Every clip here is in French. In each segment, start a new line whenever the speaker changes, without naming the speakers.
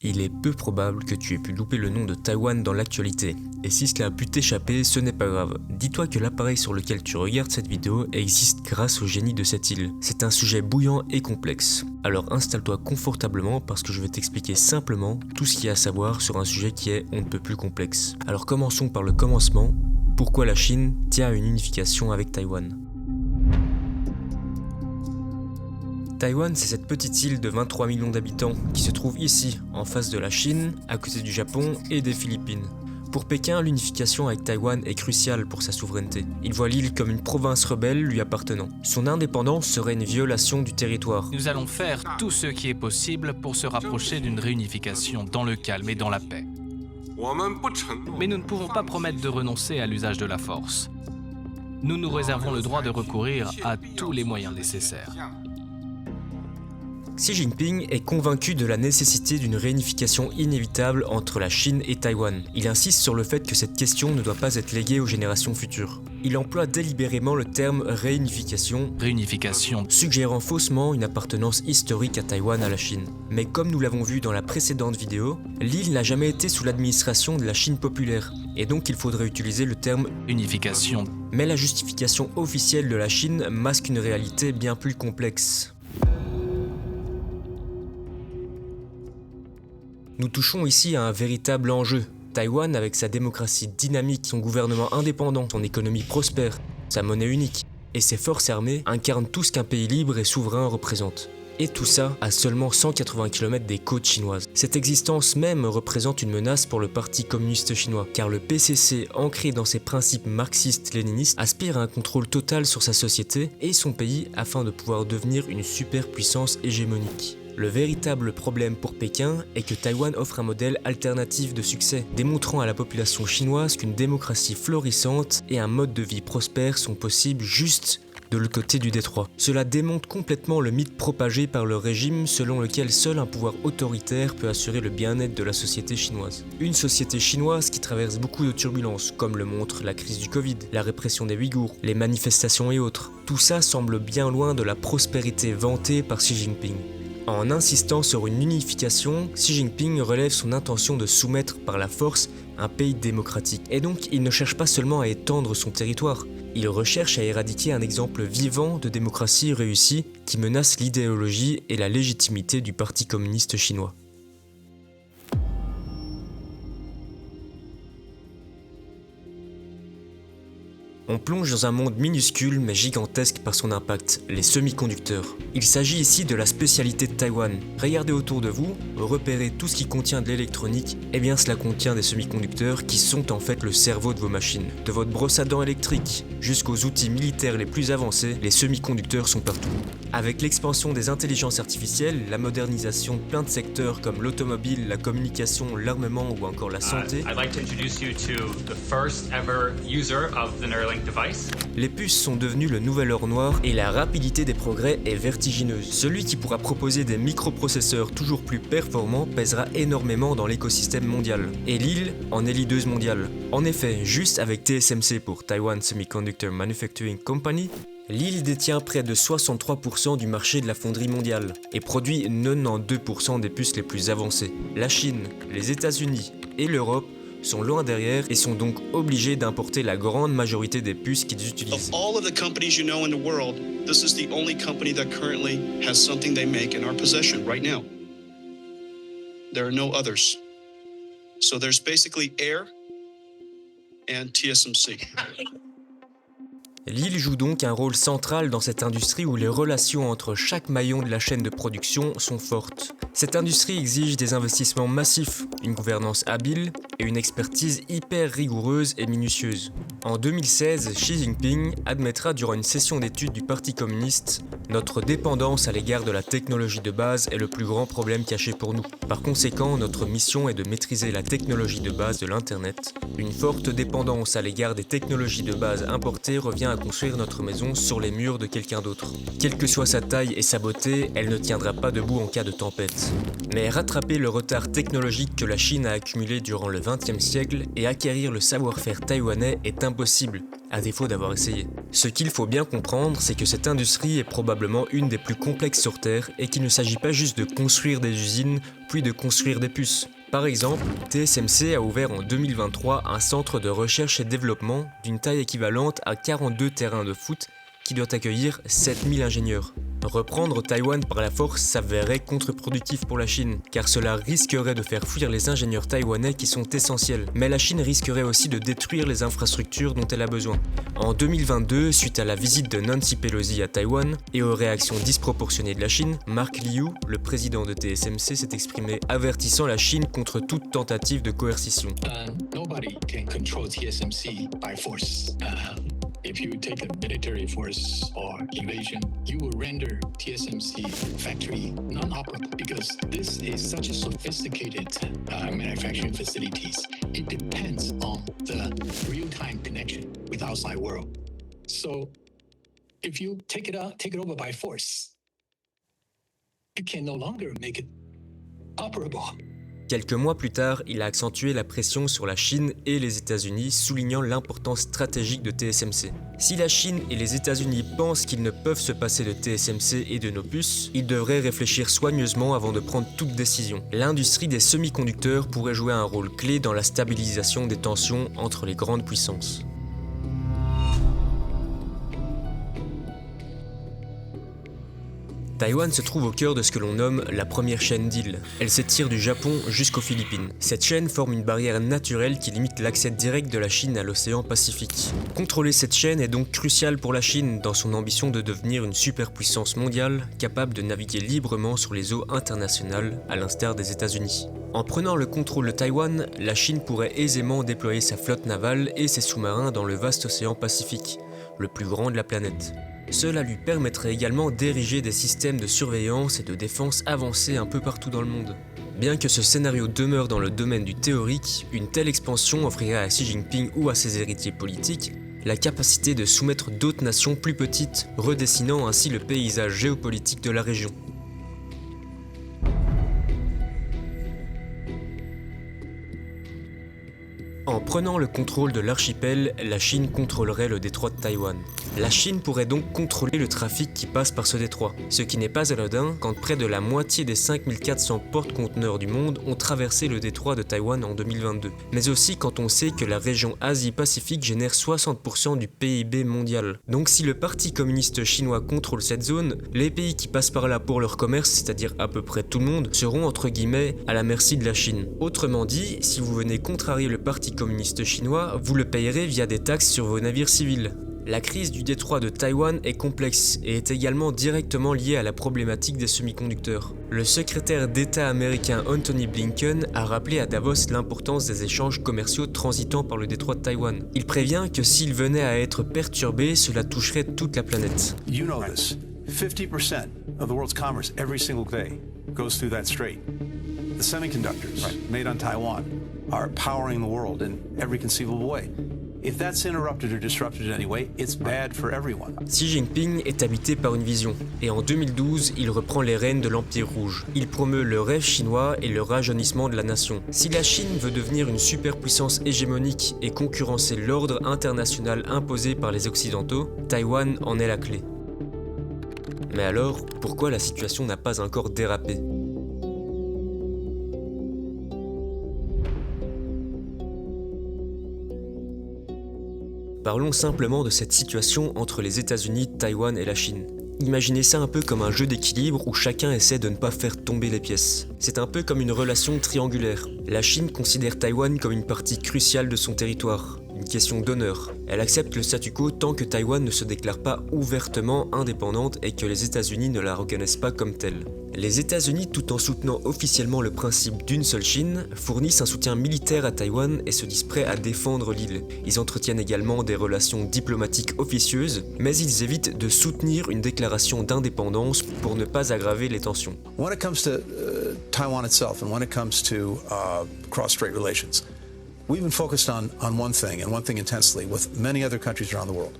Il est peu probable que tu aies pu louper le nom de Taïwan dans l'actualité, et si cela a pu t'échapper, ce n'est pas grave. Dis-toi que l'appareil sur lequel tu regardes cette vidéo existe grâce au génie de cette île. C'est un sujet bouillant et complexe. Alors installe-toi confortablement parce que je vais t'expliquer simplement tout ce qu'il y a à savoir sur un sujet qui est on ne peut plus complexe. Alors commençons par le commencement. Pourquoi la Chine tient à une unification avec Taïwan ? Taïwan, c'est cette petite île de 23 millions d'habitants qui se trouve ici, en face de la Chine, à côté du Japon et des Philippines. Pour Pékin, l'unification avec Taïwan est cruciale pour sa souveraineté. Il voit l'île comme une province rebelle lui appartenant. Son indépendance serait une violation du territoire.
Nous allons faire tout ce qui est possible pour se rapprocher d'une réunification dans le calme et dans la paix. Mais nous ne pouvons pas promettre de renoncer à l'usage de la force. Nous nous réservons le droit de recourir à tous les moyens nécessaires.
Xi Jinping est convaincu de la nécessité d'une réunification inévitable entre la Chine et Taïwan. Il insiste sur le fait que cette question ne doit pas être léguée aux générations futures. Il emploie délibérément le terme réunification, suggérant faussement une appartenance historique à Taïwan à la Chine. Mais comme nous l'avons vu dans la précédente vidéo, l'île n'a jamais été sous l'administration de la Chine populaire, et donc il faudrait utiliser le terme
unification.
Mais la justification officielle de la Chine masque une réalité bien plus complexe. Nous touchons ici à un véritable enjeu. Taïwan, avec sa démocratie dynamique, son gouvernement indépendant, son économie prospère, sa monnaie unique et ses forces armées, incarne tout ce qu'un pays libre et souverain représente. Et tout ça à seulement 180 km des côtes chinoises. Cette existence même représente une menace pour le Parti communiste chinois, car le PCC, ancré dans ses principes marxistes-léninistes, aspire à un contrôle total sur sa société et son pays afin de pouvoir devenir une superpuissance hégémonique. Le véritable problème pour Pékin est que Taïwan offre un modèle alternatif de succès, démontrant à la population chinoise qu'une démocratie florissante et un mode de vie prospère sont possibles juste de l'autre côté du détroit. Cela démonte complètement le mythe propagé par le régime selon lequel seul un pouvoir autoritaire peut assurer le bien-être de la société chinoise. Une société chinoise qui traverse beaucoup de turbulences, comme le montre la crise du Covid, la répression des Ouïghours, les manifestations et autres. Tout ça semble bien loin de la prospérité vantée par Xi Jinping. En insistant sur une unification, Xi Jinping relève son intention de soumettre par la force un pays démocratique. Et donc, il ne cherche pas seulement à étendre son territoire, il recherche à éradiquer un exemple vivant de démocratie réussie qui menace l'idéologie et la légitimité du Parti communiste chinois. On plonge dans un monde minuscule mais gigantesque par son impact, les semi-conducteurs. Il s'agit ici de la spécialité de Taïwan. Regardez autour de vous, repérez tout ce qui contient de l'électronique, et bien cela contient des semi-conducteurs qui sont en fait le cerveau de vos machines. De votre brosse à dents électrique jusqu'aux outils militaires les plus avancés, les semi-conducteurs sont partout. Avec l'expansion des intelligences artificielles, la modernisation de plein de secteurs comme l'automobile, la communication, l'armement ou encore la santé, les puces sont devenues le nouvel or noir et la rapidité des progrès est vertigineuse. Celui qui pourra proposer des microprocesseurs toujours plus performants pèsera énormément dans l'écosystème mondial. Et l'île en est leaduse mondiale. En effet, juste avec TSMC pour Taiwan Semiconductor Manufacturing Company, l'île détient près de 63% du marché de la fonderie mondiale et produit 92% des puces les plus avancées. La Chine, les États-Unis et l'Europe sont loin derrière et sont donc obligés d'importer la grande majorité des puces qu'ils utilisent.
Of all of the companies you know in the world, this is the only company that currently has something they make in our possession right now. There are no others. So there's basically Air and TSMC.
L'île joue donc un rôle central dans cette industrie où les relations entre chaque maillon de la chaîne de production sont fortes. Cette industrie exige des investissements massifs, une gouvernance habile et une expertise hyper rigoureuse et minutieuse. En 2016, Xi Jinping admettra durant une session d'études du Parti communiste « Notre dépendance à l'égard de la technologie de base est le plus grand problème caché pour nous. Par conséquent, notre mission est de maîtriser la technologie de base de l'Internet. Une forte dépendance à l'égard des technologies de base importées revient à construire notre maison sur les murs de quelqu'un d'autre. Quelle que soit sa taille et sa beauté, elle ne tiendra pas debout en cas de tempête. Mais rattraper le retard technologique que la Chine a accumulé durant le XXe siècle et acquérir le savoir-faire taïwanais est impossible, à défaut d'avoir essayé. Ce qu'il faut bien comprendre, c'est que cette industrie est probablement une des plus complexes sur Terre et qu'il ne s'agit pas juste de construire des usines, puis de construire des puces. Par exemple, TSMC a ouvert en 2023 un centre de recherche et développement d'une taille équivalente à 42 terrains de foot qui doit accueillir 7000 ingénieurs. Reprendre Taïwan par la force s'avérerait contre-productif pour la Chine, car cela risquerait de faire fuir les ingénieurs taïwanais qui sont essentiels. Mais la Chine risquerait aussi de détruire les infrastructures dont elle a besoin. En 2022, suite à la visite de Nancy Pelosi à Taïwan et aux réactions disproportionnées de la Chine, Mark Liu, le président de TSMC, s'est exprimé avertissant la Chine contre toute tentative de coercition.
Nobody can control TSMC by force. If you take a military force or invasion, you will render TSMC factory non-operable because this is such a sophisticated manufacturing facilities. It depends on the real-time connection with outside world. So, if you take it over by force, you can no longer make it operable.
Quelques mois plus tard, il a accentué la pression sur la Chine et les États-Unis, soulignant l'importance stratégique de TSMC. Si la Chine et les États-Unis pensent qu'ils ne peuvent se passer de TSMC et de nos puces, ils devraient réfléchir soigneusement avant de prendre toute décision. L'industrie des semi-conducteurs pourrait jouer un rôle clé dans la stabilisation des tensions entre les grandes puissances. Taïwan se trouve au cœur de ce que l'on nomme la première chaîne d'îles. Elle s'étire du Japon jusqu'aux Philippines. Cette chaîne forme une barrière naturelle qui limite l'accès direct de la Chine à l'océan Pacifique. Contrôler cette chaîne est donc crucial pour la Chine dans son ambition de devenir une superpuissance mondiale capable de naviguer librement sur les eaux internationales, à l'instar des États-Unis. En prenant le contrôle de Taïwan, la Chine pourrait aisément déployer sa flotte navale et ses sous-marins dans le vaste océan Pacifique, le plus grand de la planète. Cela lui permettrait également d'ériger des systèmes de surveillance et de défense avancés un peu partout dans le monde. Bien que ce scénario demeure dans le domaine du théorique, une telle expansion offrirait à Xi Jinping ou à ses héritiers politiques la capacité de soumettre d'autres nations plus petites, redessinant ainsi le paysage géopolitique de la région. En prenant le contrôle de l'archipel, la Chine contrôlerait le détroit de Taïwan. La Chine pourrait donc contrôler le trafic qui passe par ce détroit, ce qui n'est pas anodin quand près de la moitié des 5400 porte-conteneurs du monde ont traversé le détroit de Taïwan en 2022. Mais aussi quand on sait que la région Asie-Pacifique génère 60% du PIB mondial. Donc si le Parti communiste chinois contrôle cette zone, les pays qui passent par là pour leur commerce, c'est-à-dire à peu près tout le monde, seront entre guillemets à la merci de la Chine. Autrement dit, si vous venez contrarier le Parti communiste chinois, vous le payerez via des taxes sur vos navires civils. La crise du détroit de Taïwan est complexe et est également directement liée à la problématique des semi-conducteurs. Le secrétaire d'État américain Anthony Blinken a rappelé à Davos l'importance des échanges commerciaux transitant par le détroit de Taïwan. Il prévient que s'il venait à être perturbé, cela toucherait toute la planète.
You know this. 50% of the world's commerce every single day goes through that strait. The semiconductors made on Taiwan are powering the world in every conceivable way. If that's interrupted or disrupted in any way, it's bad for everyone.
Xi Jinping est habité par une vision, et en 2012, il reprend les rênes de l'Empire rouge. Il promeut le rêve chinois et le rajeunissement de la nation. Si la Chine veut devenir une superpuissance hégémonique et concurrencer l'ordre international imposé par les Occidentaux, Taïwan en est la clé. Mais alors, pourquoi la situation n'a pas encore dérapé ? Parlons simplement de cette situation entre les États-Unis, Taïwan et la Chine. Imaginez ça un peu comme un jeu d'équilibre où chacun essaie de ne pas faire tomber les pièces. C'est un peu comme une relation triangulaire. La Chine considère Taïwan comme une partie cruciale de son territoire, une question d'honneur. Elle accepte le statu quo tant que Taïwan ne se déclare pas ouvertement indépendante et que les États-Unis ne la reconnaissent pas comme telle. Les États-Unis, tout en soutenant officiellement le principe d'une seule Chine, fournissent un soutien militaire à Taïwan et se disent prêts à défendre l'île. Ils entretiennent également des relations diplomatiques officieuses, mais ils évitent de soutenir une déclaration d'indépendance pour ne pas aggraver les tensions.
When it comes to Taiwan itself and when it comes to cross-strait relations, we've been focused on one thing and one thing intensely with many other countries around the world.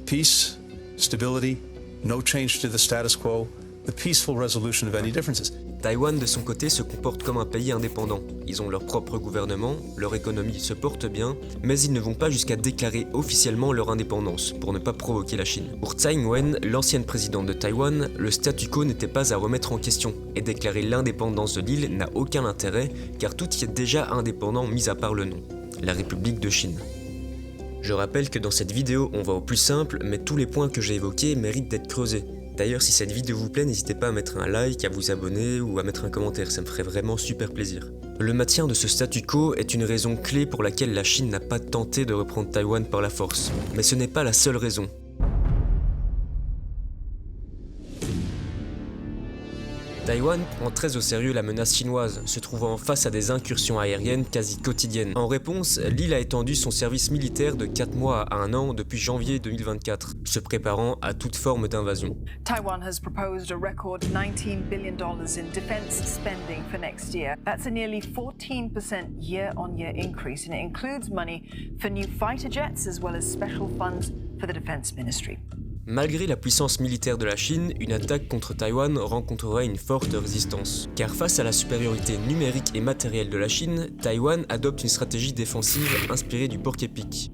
Peace, stability, no change to the status quo, the peaceful resolution of any differences.
Taïwan, de son côté, se comporte comme un pays indépendant. Ils ont leur propre gouvernement, leur économie se porte bien, mais ils ne vont pas jusqu'à déclarer officiellement leur indépendance, pour ne pas provoquer la Chine. Pour Tsai Ing-wen, l'ancienne présidente de Taïwan, le statu quo n'était pas à remettre en question, et déclarer l'indépendance de l'île n'a aucun intérêt, car tout y est déjà indépendant mis à part le nom, la République de Chine. Je rappelle que dans cette vidéo, on va au plus simple, mais tous les points que j'ai évoqués méritent d'être creusés. D'ailleurs, si cette vidéo vous plaît, n'hésitez pas à mettre un like, à vous abonner ou à mettre un commentaire, ça me ferait vraiment super plaisir. Le maintien de ce statu quo est une raison clé pour laquelle la Chine n'a pas tenté de reprendre Taïwan par la force. Mais ce n'est pas la seule raison. Taïwan prend très au sérieux la menace chinoise, se trouvant face à des incursions aériennes quasi quotidiennes. En réponse, l'île a étendu son service militaire de 4 mois à 1 an depuis janvier 2024, se préparant à toute forme d'invasion.
Taiwan has proposed a record $19 billion in defense spending for next year. That's a nearly 14% year-on-year increase, and it includes money for new fighter jets as well as special funds for the Defense Ministry.
Malgré la puissance militaire de la Chine, une attaque contre Taïwan rencontrerait une forte résistance. Car face à la supériorité numérique et matérielle de la Chine, Taïwan adopte une stratégie défensive inspirée du porc-épic.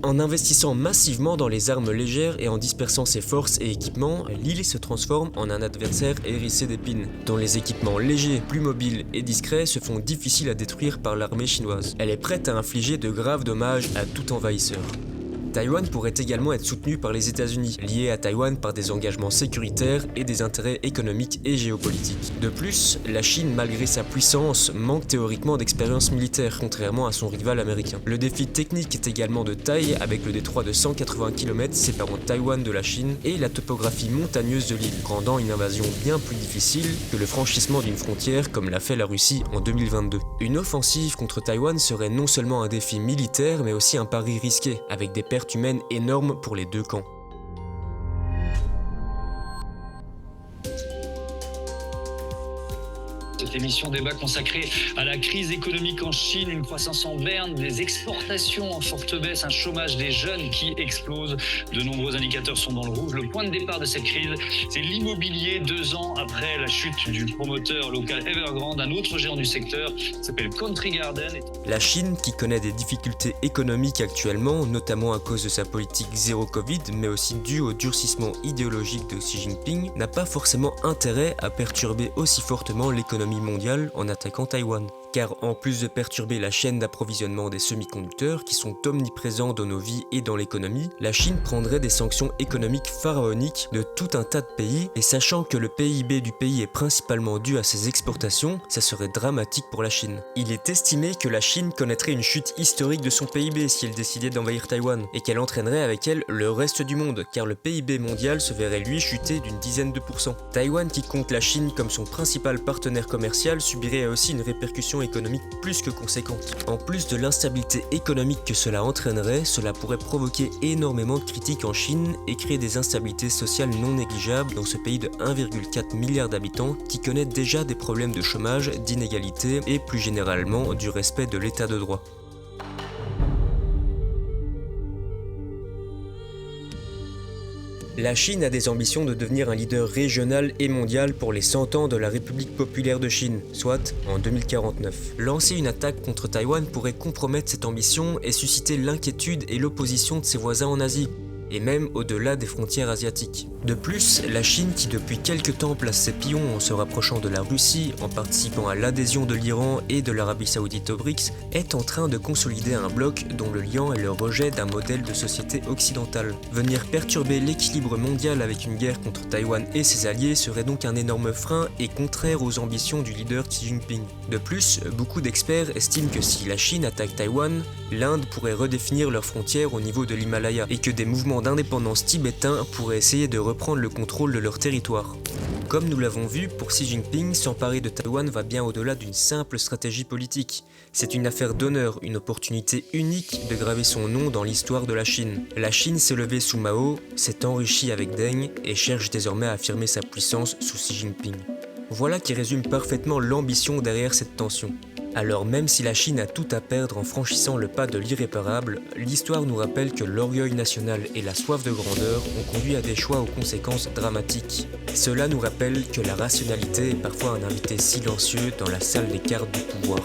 En investissant massivement dans les armes légères et en dispersant ses forces et équipements, l'île se transforme en un adversaire hérissé d'épines, dont les équipements légers, plus mobiles et discrets se font difficiles à détruire par l'armée chinoise. Elle est prête à infliger de graves dommages à tout envahisseur. Taïwan pourrait également être soutenu par les États-Unis, liés à Taïwan par des engagements sécuritaires et des intérêts économiques et géopolitiques. De plus, la Chine, malgré sa puissance, manque théoriquement d'expérience militaire, contrairement à son rival américain. Le défi technique est également de taille, avec le détroit de 180 km séparant Taïwan de la Chine et la topographie montagneuse de l'île, rendant une invasion bien plus difficile que le franchissement d'une frontière comme l'a fait la Russie en 2022. Une offensive contre Taïwan serait non seulement un défi militaire, mais aussi un pari risqué, avec des pertes humaines énormes pour les deux camps.
Cette émission débat consacrée à la crise économique en Chine, une croissance en berne, des exportations en forte baisse, un chômage des jeunes qui explose. De nombreux indicateurs sont dans le rouge. Le point de départ de cette crise, c'est l'immobilier. 2 ans après la chute du promoteur local Evergrande, un autre géant du secteur s'appelle Country Garden.
La Chine, qui connaît des difficultés économiques actuellement, notamment à cause de sa politique zéro Covid, mais aussi due au durcissement idéologique de Xi Jinping, n'a pas forcément intérêt à perturber aussi fortement l'économie mondiale en attaquant Taïwan. Car en plus de perturber la chaîne d'approvisionnement des semi-conducteurs qui sont omniprésents dans nos vies et dans l'économie, la Chine prendrait des sanctions économiques pharaoniques de tout un tas de pays, et sachant que le PIB du pays est principalement dû à ses exportations, ça serait dramatique pour la Chine. Il est estimé que la Chine connaîtrait une chute historique de son PIB si elle décidait d'envahir Taïwan, et qu'elle entraînerait avec elle le reste du monde, car le PIB mondial se verrait lui chuter d'une dizaine de %. Taïwan, qui compte la Chine comme son principal partenaire commercial, subirait aussi une répercussion économique plus que conséquente. En plus de l'instabilité économique que cela entraînerait, cela pourrait provoquer énormément de critiques en Chine et créer des instabilités sociales non négligeables dans ce pays de 1,4 milliard d'habitants qui connaît déjà des problèmes de chômage, d'inégalité et plus généralement du respect de l'état de droit. La Chine a des ambitions de devenir un leader régional et mondial pour les 100 ans de la République populaire de Chine, soit en 2049. Lancer une attaque contre Taïwan pourrait compromettre cette ambition et susciter l'inquiétude et l'opposition de ses voisins en Asie, et même au-delà des frontières asiatiques. De plus, la Chine, qui depuis quelques temps place ses pions en se rapprochant de la Russie, en participant à l'adhésion de l'Iran et de l'Arabie Saoudite aux BRICS, est en train de consolider un bloc dont le lien est le rejet d'un modèle de société occidentale. Venir perturber l'équilibre mondial avec une guerre contre Taïwan et ses alliés serait donc un énorme frein et contraire aux ambitions du leader Xi Jinping. De plus, beaucoup d'experts estiment que si la Chine attaque Taïwan, l'Inde pourrait redéfinir leurs frontières au niveau de l'Himalaya et que des mouvements d'indépendance tibétains pourraient essayer de reprendre le contrôle de leur territoire. Comme nous l'avons vu, pour Xi Jinping, s'emparer de Taïwan va bien au-delà d'une simple stratégie politique. C'est une affaire d'honneur, une opportunité unique de graver son nom dans l'histoire de la Chine. La Chine s'est levée sous Mao, s'est enrichie avec Deng et cherche désormais à affirmer sa puissance sous Xi Jinping. Voilà qui résume parfaitement l'ambition derrière cette tension. Alors même si la Chine a tout à perdre en franchissant le pas de l'irréparable, l'histoire nous rappelle que l'orgueil national et la soif de grandeur ont conduit à des choix aux conséquences dramatiques. Cela nous rappelle que la rationalité est parfois un invité silencieux dans la salle des cartes du pouvoir.